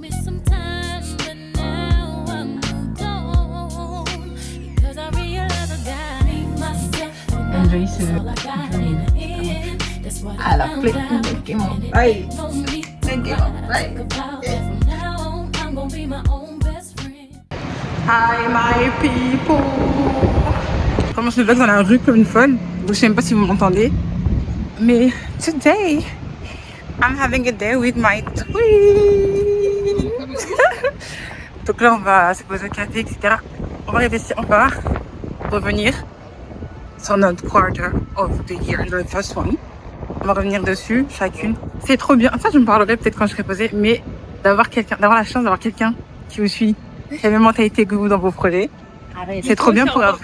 me some time, but now I'm moved on because I realize I got myself and Enjoy that's ce all I got in the end. That's what à I la found plaie out. de Game of And it Life. ain't no need to The Game cry. of Life. Think about it from now on. I'm gonna be my own best friend. Hi my people. Je commence le vlog dans la rue comme une folle. Donc je sais même pas si vous m'entendez. Mais today, I'm having a day with my twins. Donc là, on va se poser au café, etc. On va réfléchir, on va revenir sur notre quarter of the year, the first one. On va revenir dessus, chacune. C'est trop bien. Ça, je me parlerai peut-être quand je serai posée, mais d'avoir quelqu'un, d'avoir la chance d'avoir quelqu'un qui vous suit, qui a la même mentalité que vous dans vos projets. C'est trop bien pour avoir.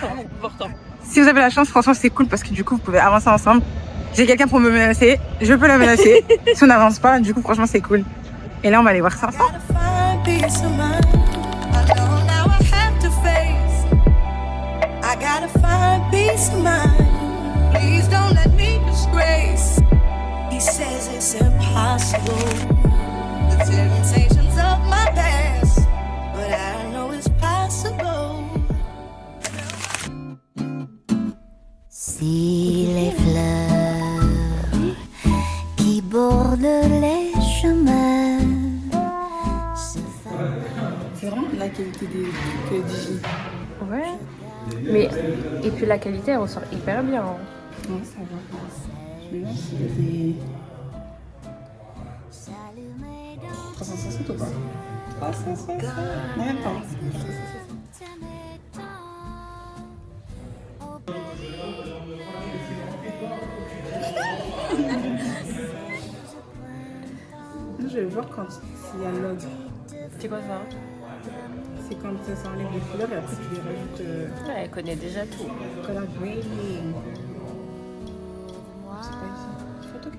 Si vous avez la chance, franchement, c'est cool parce que du coup, vous pouvez avancer ensemble. J'ai quelqu'un pour me menacer, je peux la menacer. Si on n'avance pas, du coup, franchement, c'est cool. Et là, on va aller voir ça ensemble. Gotta find peace of mind. I know now I have to face. I gotta find peace of mind. Please don't let me disgrace. He says it's impossible. The temptations of my past, but I know it's possible. Si les fleurs qui bordent les chemins se C'est vraiment la qualité que Digi. Ouais. Mais, et puis la qualité, elle ressort hyper bien. Hein. Non, ça va. Je me demande si c'est 360 ou pas 360. Non, même pas. Je vais voir quand s'il y a log. C'est quoi ça? C'est quand ça enlève les couleurs et après tu les rajoutes. Ouais, elle connaît déjà tout. Color grading. C'est pas ici. Photo.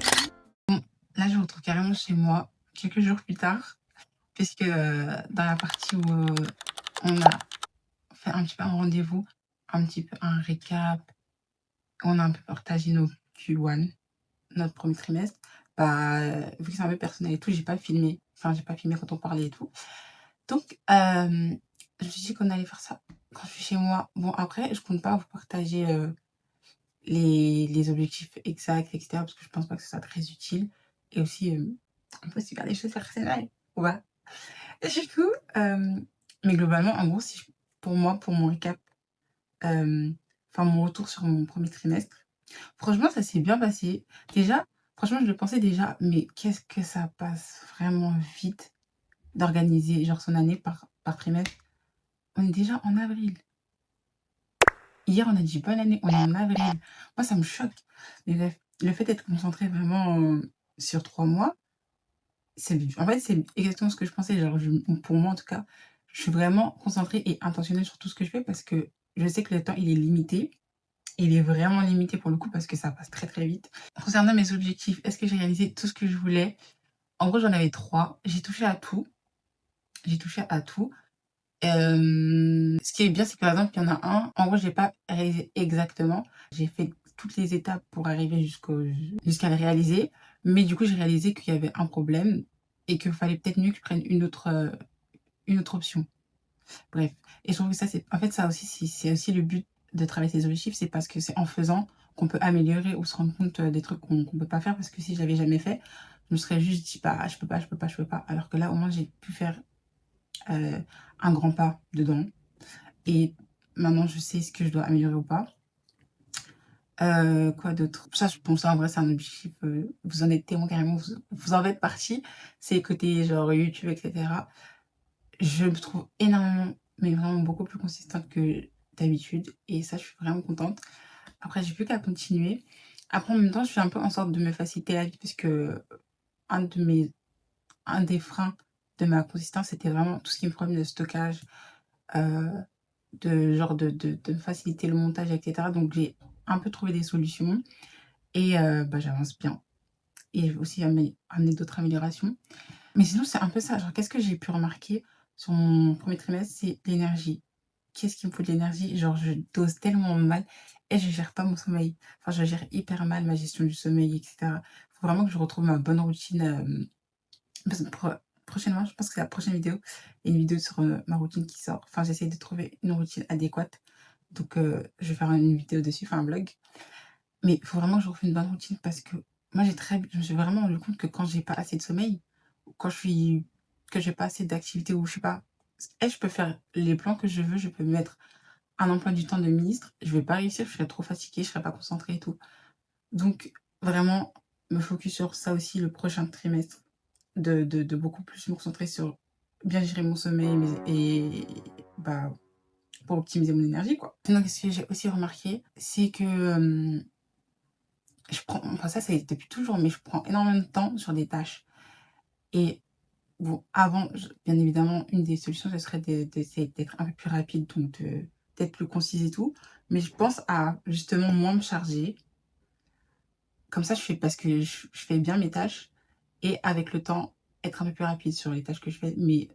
Bon, là je me retrouve carrément chez moi quelques jours plus tard, puisque dans la partie où on a fait un petit peu un rendez-vous, un petit peu un récap, on a un peu partagé nos Q1, notre premier trimestre. Bah, vu que c'est un peu personnel et tout, j'ai pas filmé. Enfin, j'ai pas filmé quand on parlait et tout. Donc, je me suis dit qu'on allait faire ça quand je suis chez moi. Bon, après, je compte pas vous partager les objectifs exacts, etc. Parce que je pense pas que ce soit très utile. Et aussi, on peut aussi faire des choses personnelles. Ouais. Et du coup, mais globalement, en gros, pour moi, pour mon récap, enfin mon retour sur mon premier trimestre, franchement, ça s'est bien passé. Déjà, franchement, je le pensais déjà, mais qu'est-ce que ça passe vraiment vite d'organiser genre son année par trimestre. On est déjà en avril. Hier, on a dit bonne année, on est en avril. Moi, ça me choque. Mais bref, le fait d'être concentré vraiment sur 3 mois, en fait, c'est exactement ce que je pensais. Genre, pour moi, en tout cas, je suis vraiment concentrée et intentionnelle sur tout ce que je fais parce que je sais que le temps, il est limité. Il est vraiment limité pour le coup parce que ça passe très, très vite. Concernant mes objectifs, est-ce que j'ai réalisé tout ce que je voulais? En gros, j'en avais 3. J'ai touché à tout. Ce qui est bien, c'est que par exemple, il y en a un, en gros, j'ai pas réalisé exactement. J'ai fait toutes les étapes pour arriver jusqu'à le réaliser. Mais du coup, j'ai réalisé qu'il y avait un problème et qu'il fallait peut-être mieux que je prenne une autre option. Bref. Et je trouve que ça, en fait, ça aussi, c'est aussi le but de travailler ses objectifs. C'est parce que c'est en faisant qu'on peut améliorer ou se rendre compte des trucs qu'on peut pas faire. Parce que si je l'avais jamais fait, je me serais juste dit, bah, je peux pas. Alors que là, au moins, j'ai pu faire un grand pas dedans. Et maintenant, je sais ce que je dois améliorer ou pas. Quoi d'autre? Ça, je pense en vrai, c'est un objectif. Vous en êtes témoin carrément, vous en faites partie. C'est côté genre YouTube, etc. Je me trouve énormément, mais vraiment beaucoup plus consistante que d'habitude. Et ça, je suis vraiment contente. Après, j'ai plus qu'à continuer. Après, en même temps, je suis un peu en sorte de me faciliter la vie parce que un des freins de ma consistance, c'était vraiment tout ce qui me problème de stockage, de genre de faciliter le montage, etc. Donc, j'ai un peu trouvé des solutions et bah, j'avance bien. Et je vais aussi amener d'autres améliorations. Mais sinon, c'est un peu ça. Genre, qu'est-ce que j'ai pu remarquer sur mon premier trimestre? C'est l'énergie. Qu'est-ce qui me faut de l'énergie? Genre, je dose tellement mal et je gère pas mon sommeil. Enfin, je gère hyper mal ma gestion du sommeil, etc. Faut vraiment que je retrouve ma bonne routine prochainement, je pense que c'est la prochaine vidéo, il y a une vidéo sur ma routine qui sort. Enfin, j'essaie de trouver une routine adéquate. Donc, je vais faire une vidéo dessus, enfin un vlog. Mais il faut vraiment que je refais une bonne routine parce que moi, je me suis vraiment rendu compte que quand j'ai pas assez de sommeil, ou quand que j'ai pas assez d'activité ou je sais pas, je peux faire les plans que je veux, je peux mettre un emploi du temps de ministre, je vais pas réussir, je serai trop fatiguée, je serai pas concentrée et tout. Donc, vraiment, me focus sur ça aussi le prochain trimestre, de beaucoup plus me concentrer sur bien gérer mon sommeil et bah, pour optimiser mon énergie, quoi. Sinon, ce que j'ai aussi remarqué, c'est que je prends, enfin ça c'est depuis toujours, mais je prends énormément de temps sur des tâches. Et bon, avant, bien évidemment, une des solutions, ce serait d'essayer d'être un peu plus rapide, donc d'être plus concise et tout. Mais je pense à justement moins me charger. Comme ça, je fais parce que je fais bien mes tâches et avec le temps, être un peu plus rapide sur les tâches que je fais, mais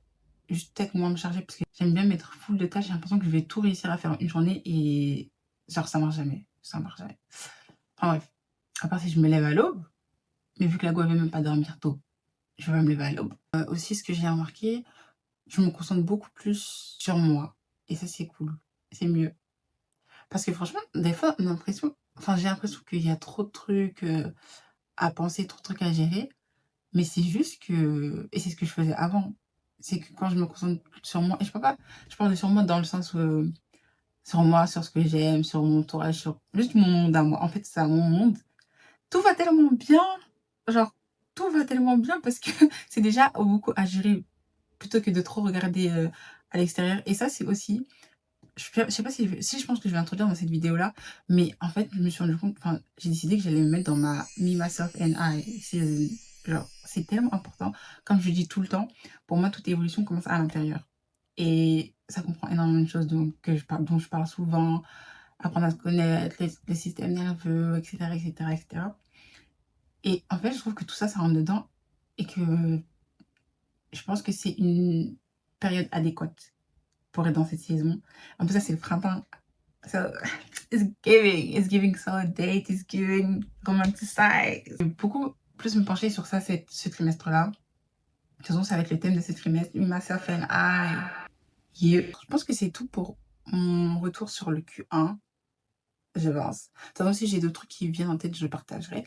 juste peut-être moins me charger parce que j'aime bien mettre full de tâches. J'ai l'impression que je vais tout réussir à faire en une journée et genre ça marche jamais. Ça marche jamais. Enfin bref, à part si je me lève à l'aube, mais vu que la go elle veut même pas dormir tôt, je vais pas me lever à l'aube. Aussi, ce que j'ai remarqué, je me concentre beaucoup plus sur moi et ça, c'est cool. C'est mieux. Parce que franchement, des fois, j'ai l'impression qu'il y a trop de trucs à penser, trop de trucs à gérer. Mais c'est juste que, et c'est ce que je faisais avant, c'est que quand je me concentre sur moi, et je parle de sur moi dans le sens sur moi, sur ce que j'aime, sur mon entourage, sur juste mon monde à moi. En fait, c'est à mon monde. Tout va tellement bien, genre, tout va tellement bien parce que c'est déjà beaucoup à gérer plutôt que de trop regarder à l'extérieur. Et ça, c'est aussi, je sais pas si je pense que je vais introduire dans cette vidéo-là, mais en fait, je me suis rendu compte, enfin, j'ai décidé que j'allais me mettre dans ma Me, Myself and I season. Genre, c'est tellement important. Comme je dis tout le temps, pour moi, toute évolution commence à l'intérieur. Et ça comprend énormément de choses dont je parle souvent, apprendre à se connaître, les systèmes nerveux, etc., etc., etc. Et en fait, je trouve que tout ça, ça rentre dedans et que je pense que c'est une période adéquate pour être dans cette saison. En plus, ça, c'est le printemps. So, it's giving date, it's giving romanticize. Je vais beaucoup plus me pencher sur ça ce trimestre-là. De toute façon, ça va être le thème de ce trimestre. Me, myself and I. Yeah. Je pense que c'est tout pour mon retour sur le Q1, je pense. De toute façon, si j'ai d'autres trucs qui viennent en tête, je partagerai.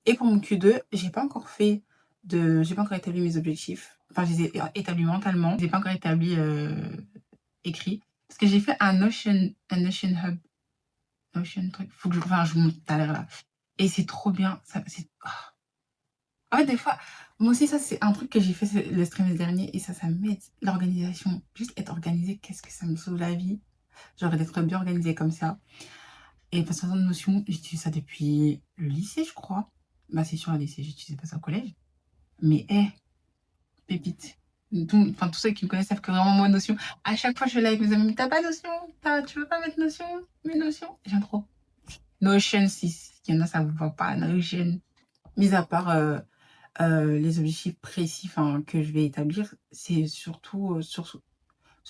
Et pour mon Q2, j'ai pas encore établi mes objectifs. Enfin, je les ai établis mentalement. Je les ai pas encore établis écrits. Parce que j'ai fait un Notion Hub. Notion truc. Faut que je vous montre tout à l'heure là. Et c'est trop bien. En fait, des fois, moi aussi, ça, c'est un truc que j'ai fait le trimestre dernier. Et ça m'aide. L'organisation. Juste être organisé, qu'est-ce que ça me sauve la vie. Genre d'être bien organisé comme ça. Et parce que Notion, j'utilise ça depuis le lycée, je crois. Bah, c'est sûr, le lycée, j'utilisais pas ça au collège. Mais, pépite. Tous ceux qui me connaissent savent que vraiment, moi, Notion, à chaque fois, je suis là avec mes amis. T'as pas Notion? Tu veux pas mettre Notion? Mais Notion? J'aime trop. Notion 6. Il y en a, ça vous voit pas. Notion. Mis à part les objectifs précis que je vais établir, c'est surtout ce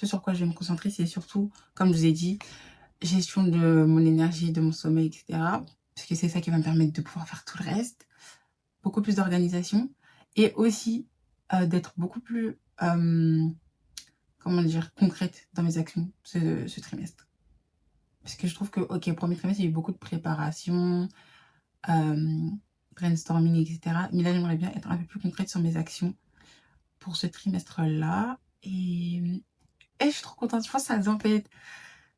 sur quoi je vais me concentrer. C'est surtout, comme je vous ai dit, gestion de mon énergie, de mon sommeil, etc. Parce que c'est ça qui va me permettre de pouvoir faire tout le reste. Beaucoup plus d'organisation. Et aussi d'être beaucoup plus, comment dire, concrète dans mes actions ce trimestre. Parce que je trouve que, ok, premier trimestre, il y a eu beaucoup de préparation, brainstorming, etc. Mais là, j'aimerais bien être un peu plus concrète sur mes actions pour ce trimestre-là. Et je suis trop contente. Je pense que ça va être...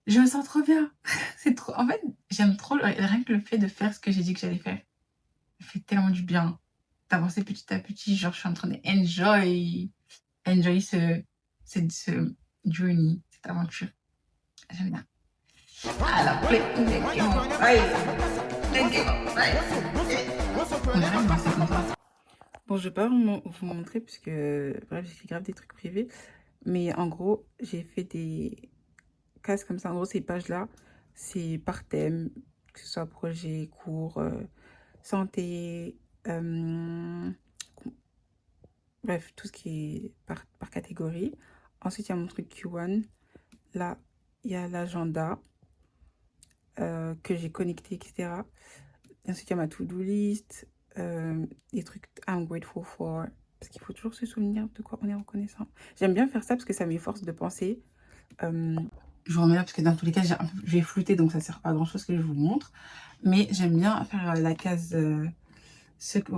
Je me sens trop bien. C'est trop... En fait, j'aime trop rien que le fait de faire ce que j'ai dit que j'allais faire. Ça fait tellement du bien d'avancer petit à petit. Genre, je suis en train d'enjoy ce journey, cette aventure. J'aime bien. Alors, bon, je vais pas vous montrer puisque, bref, j'ai grave des trucs privés. Mais en gros, j'ai fait des cases comme ça. En gros, ces pages-là, c'est par thème, que ce soit projet, cours, santé, bref, tout ce qui est par catégorie. Ensuite, il y a mon truc Q1. Là, il y a l'agenda que j'ai connecté, etc. Et ensuite, il y a ma to-do list, des trucs I'm grateful for, Parce qu'il faut toujours se souvenir de quoi on est reconnaissant. J'aime bien faire ça parce que ça m'efforce de penser. Je vous remets là parce que dans tous les cas, j'ai flouté, donc ça sert pas à grand chose que je vous montre. Mais j'aime bien faire la case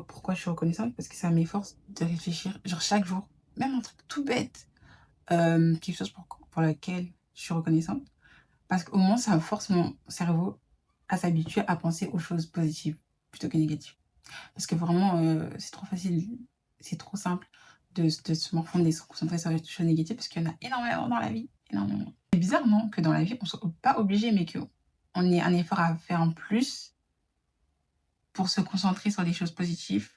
pourquoi je suis reconnaissante, parce que ça m'efforce de réfléchir, genre chaque jour, même un truc tout bête, quelque chose pour laquelle je suis reconnaissante. Parce qu'au moins, ça force mon cerveau à s'habituer à penser aux choses positives plutôt que négatives. Parce que vraiment, c'est trop facile, c'est trop simple de se morfondre et se concentrer sur les choses négatives parce qu'il y en a énormément dans la vie, énormément. C'est bizarre, non, que dans la vie, on soit pas obligé, mais qu'on ait un effort à faire en plus pour se concentrer sur des choses positives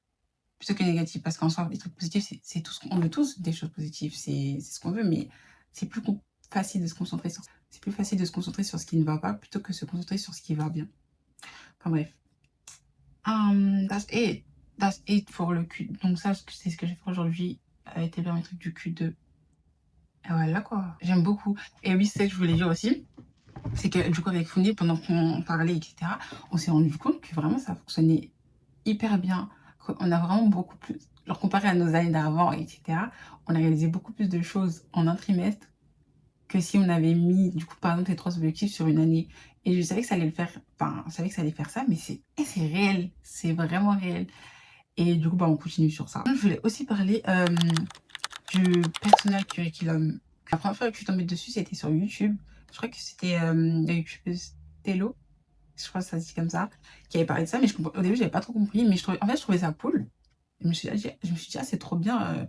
plutôt que négatives. Parce qu'en soi, les trucs positifs, c'est tout ce qu'on veut tous, des choses positives, c'est ce qu'on veut, mais c'est plus facile de se concentrer sur c'est plus facile de se concentrer sur ce qui ne va pas plutôt que se concentrer sur ce qui va bien. Enfin bref. That's it. That's it pour le Q. Donc ça, c'est ce que j'ai fait aujourd'hui. Établir mes trucs du Q2. Et voilà quoi. J'aime beaucoup. Et oui, c'est ce que je voulais dire aussi. C'est que du coup, avec Foundé, pendant qu'on parlait, etc., on s'est rendu compte que vraiment ça fonctionnait hyper bien. On a vraiment beaucoup plus, genre comparé à nos années d'avant, etc., on a réalisé beaucoup plus de choses en un trimestre que si on avait mis, du coup, par exemple, les 3 objectifs sur une année. Et je savais que ça allait le faire, enfin, je savais que ça allait faire ça, mais c'est réel, c'est vraiment réel. Et du coup, bah, on continue sur ça. Je voulais aussi parler du personal curriculum. La première fois que je suis tombée dessus, c'était sur YouTube. Je crois que c'était la youtubeuse Tello, je crois que ça se dit comme ça, qui avait parlé de ça, mais au début, j'avais pas trop compris, mais en fait, je trouvais ça cool. Je me suis dit, ah, c'est trop bien.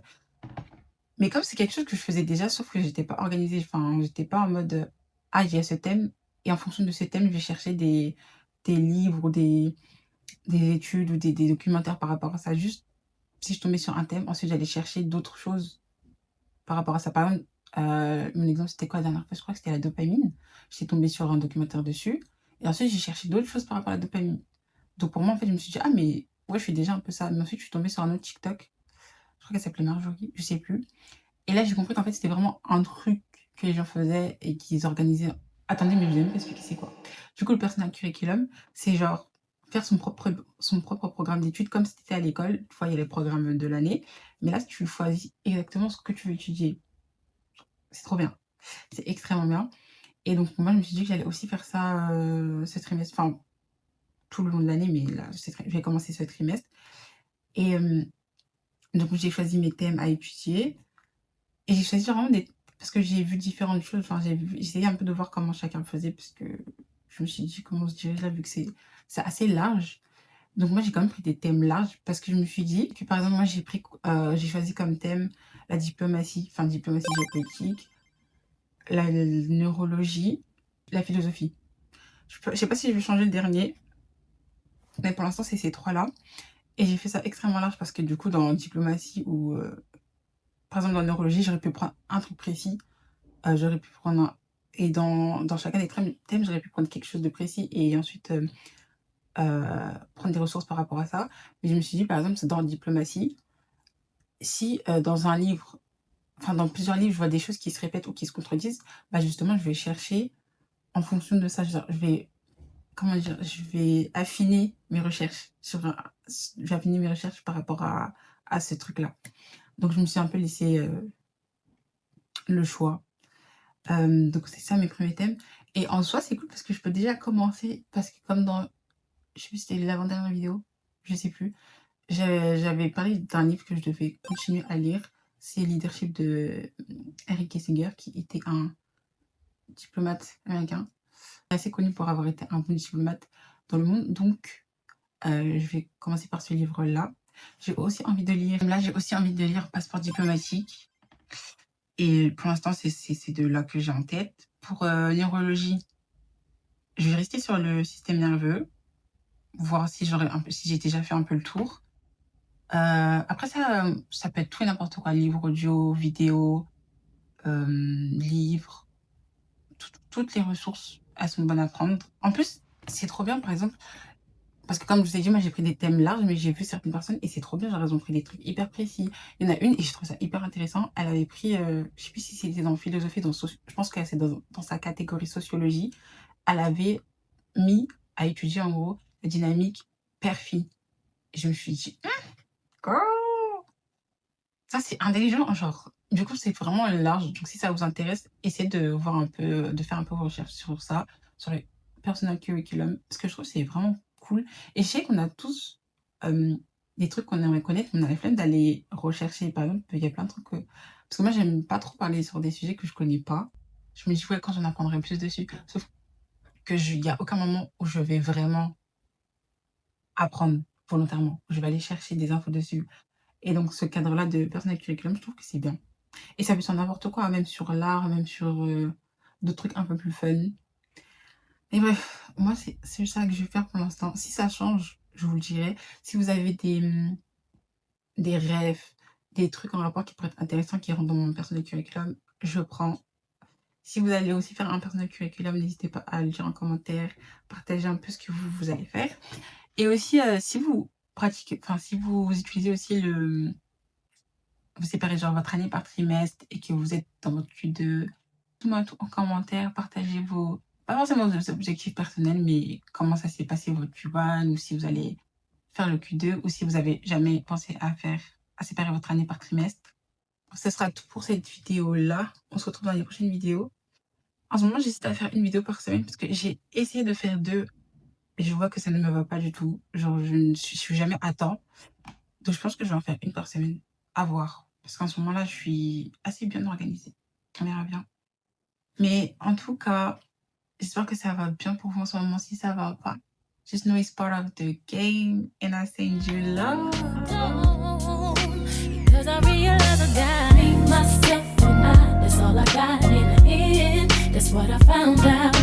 Mais comme c'est quelque chose que je faisais déjà, sauf que j'étais pas organisée, enfin, j'étais pas en mode, ah, il y a ce thème, et en fonction de ce thème, je vais chercher des livres ou des études ou des documentaires par rapport à ça. Juste, si je tombais sur un thème, ensuite j'allais chercher d'autres choses par rapport à ça. Par exemple, mon exemple, c'était quoi la dernière fois? Je crois que c'était la dopamine. J'étais tombée sur un documentaire dessus, et ensuite j'ai cherché d'autres choses par rapport à la dopamine. Donc pour moi, en fait, je me suis dit, ah, mais ouais, je fais déjà un peu ça. Mais ensuite, je suis tombée sur un autre TikTok. Je crois qu'elle s'appelait Marjorie, je sais plus. Et là, j'ai compris qu'en fait, c'était vraiment un truc que les gens faisaient et qu'ils organisaient. Attendez, mais je vais même pas expliquer c'est quoi. Du coup, le personal curriculum, c'est genre faire son propre programme d'études comme si tu étais à l'école. Tu vois, il y a les programmes de l'année. Mais là, tu choisis exactement ce que tu veux étudier. C'est trop bien. C'est extrêmement bien. Et donc, moi, je me suis dit que j'allais aussi faire ça ce trimestre. Enfin, tout le long de l'année, mais là, je vais commencer ce trimestre. Et donc, j'ai choisi mes thèmes à étudier. Et j'ai choisi vraiment parce que j'ai vu différentes choses, enfin j'ai essayé un peu de voir comment chacun faisait parce que je me suis dit comment on se dirige là vu que c'est assez large. Donc moi j'ai quand même pris des thèmes larges parce que je me suis dit que par exemple moi j'ai choisi comme thème la diplomatie, enfin diplomatie géopolitique, la neurologie, la philosophie. Je sais pas si je vais changer le dernier, mais pour l'instant c'est ces 3-là. Et j'ai fait ça extrêmement large parce que du coup dans diplomatie ou par exemple dans neurologie j'aurais pu prendre un truc précis. J'aurais pu prendre et dans chacun des thèmes, j'aurais pu prendre quelque chose de précis et ensuite, prendre des ressources par rapport à ça. Mais je me suis dit, par exemple, c'est dans diplomatie, si, dans un livre, enfin dans plusieurs livres, je vois des choses qui se répètent ou qui se contredisent, bah, justement, je vais chercher en fonction de ça. Genre, je vais, comment dire? Je vais affiner mes recherches je vais affiner mes recherches par rapport à ce truc-là. Donc je me suis un peu laissé, le choix. Donc c'est ça mes premiers thèmes et en soi, c'est cool parce que je peux déjà commencer parce que comme dans je sais plus si c'était l'avant-dernière vidéo, je sais plus. J'avais parlé d'un livre que je devais continuer à lire. C'est Leadership de Henry Kissinger qui était un diplomate américain, assez connu pour avoir été un bon diplomate dans le monde. Donc je vais commencer par ce livre-là. J'ai aussi envie de lire Passeport diplomatique et pour l'instant, c'est ces 2-là que j'ai en tête. Pour neurologie, je vais rester sur le système nerveux, voir si j'ai déjà fait un peu le tour. Après ça peut être tout et n'importe quoi, livre audio, vidéo, livre, toutes les ressources, elles sont bonnes à prendre. En plus, c'est trop bien, par exemple, parce que comme je vous ai dit, moi j'ai pris des thèmes larges, mais j'ai vu certaines personnes et c'est trop bien, genre elles ont pris des trucs hyper précis. Il y en a une et je trouve ça hyper intéressant, elle avait pris, je sais plus si c'était dans philosophie, je pense que c'est dans sa catégorie sociologie, elle avait mis à étudier en gros la dynamique père-fille. Et je me suis dit: «Girl!» Ça, c'est intelligent, genre. Du coup, c'est vraiment large. Donc, si ça vous intéresse, essayez de voir un peu, de faire un peu vos recherches sur ça, sur le personal curriculum. Parce que je trouve que c'est vraiment cool. Et je sais qu'on a tous des trucs qu'on aimerait connaître, mais on a la flemme d'aller rechercher. Par exemple, il y a plein de trucs que... Parce que moi, j'aime pas trop parler sur des sujets que je connais pas. Je me dis, ouais, quand j'en apprendrai plus dessus. Sauf que il y a aucun moment où je vais vraiment apprendre volontairement. Je vais aller chercher des infos dessus. Et donc, ce cadre-là de personal curriculum, je trouve que c'est bien. Et ça peut être sur n'importe quoi, même sur l'art, même sur d'autres trucs un peu plus fun. Et bref, moi, c'est ça que je vais faire pour l'instant. Si ça change, je vous le dirai. Si vous avez des rêves, des trucs en rapport qui pourraient être intéressants, qui rentrent dans mon personal curriculum, je prends. Si vous allez aussi faire un personal curriculum, n'hésitez pas à le dire en commentaire, partager un peu ce que vous allez faire. Et aussi, si vous pratiquez, enfin, si vous utilisez aussi vous séparez genre votre année par trimestre et que vous êtes dans votre Q2, dites-moi tout en commentaire, partagez pas forcément vos objectifs personnels, mais comment ça s'est passé votre Q1, ou si vous allez faire le Q2, ou si vous avez jamais pensé à séparer votre année par trimestre. Ce sera tout pour cette vidéo-là. On se retrouve dans les prochaines vidéos. En ce moment, j'hésite à faire une vidéo par semaine parce que j'ai essayé de faire 2 et je vois que ça ne me va pas du tout. Genre, je suis jamais à temps. Donc, je pense que je vais en faire une par semaine. À voir. Parce qu'en ce moment-là, je suis assez bien organisée. On verra bien. Mais en tout cas, j'espère que ça va bien pour vous en ce moment. Si ça va pas, just know it's part of the game. And I send you love. Because I realize I got myself and that's all I got in the end. That's what I found out.